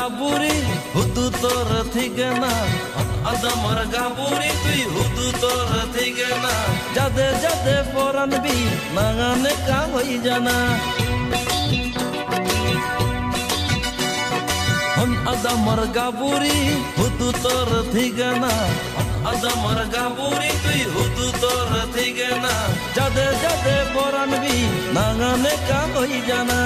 গাবুরি হুতু তোর থেকে না আদামার গাবুরি তুই হুতু তোর থেকে না যাদে যাদে পরানবি নাগানে কা হই জানা হন আদামার গাবুরি হুতু তোর থেকে না আদামার গাবুরি তুই হুতু তোর থেকে না যাদে যাদে পরানবি নাগানে কা হই জানা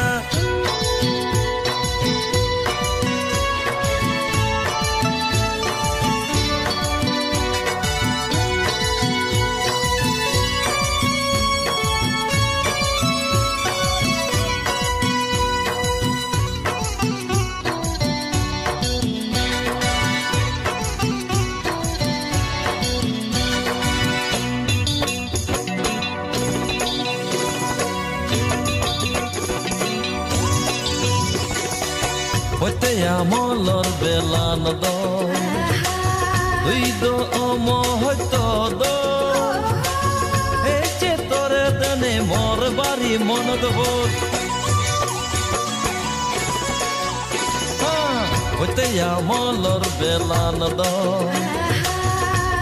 Hote amolor belan do Ui do omo hoito do Eche tore dane mor bari monod hot Hote amolor belan do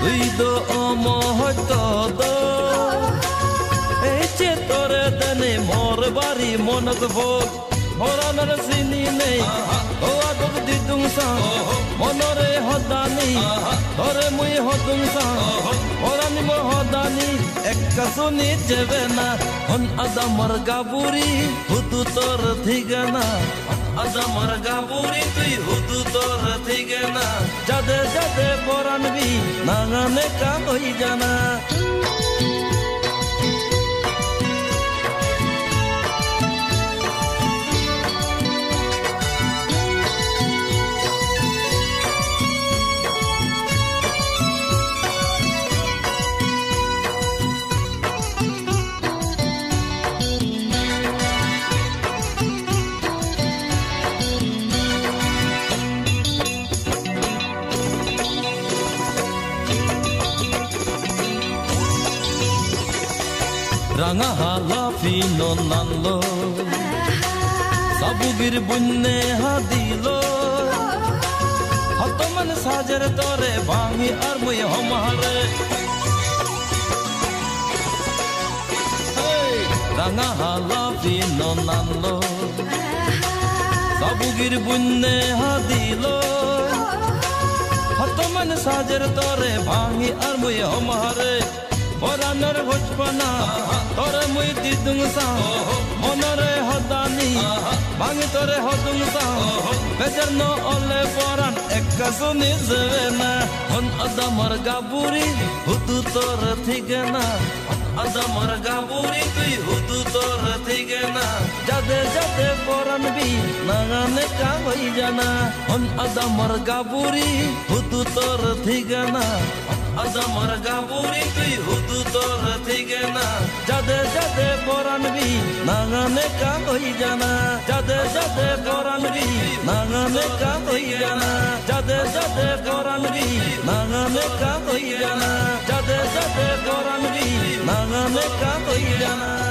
Ui do omo hoito do Eche tore dane mor bari monod hot Moranar sini nei o adog didung sa monore hodani tore mui hodung sa morani mo hodani ekkasuni jebena hon adamar gaburi hutu tor thigana adamar gaburi tui hutu tor thigana jade jade poranbi nangane ka hoi jana Ranga hala fino nanlo Sabugir bunne hadilo Hatoman sajer tore bangi armui homare Ranga hala fino nanlo Sabugir bunne hadilo Hatoman sajer tore bangi armui homare Moranar hojpana tore mui didung sa monore hodani bangi tore hodung sa bejar no ole poran ekkasuni zevena hon adamar gaburi hutu tor thigena adamar gaburi tui hutu tor thigena jade jade poran bi nagane ka hoi jana hon adamar gaburi hutu tor thigena adamar gaburi tui hutu tor thigena jade jade poranbi nagane ka hoi jana jade jade poranbi nagane ka hoi jana jade jade poranbi nagane ka hoi jana jade jade poranbi nagane ka hoi jana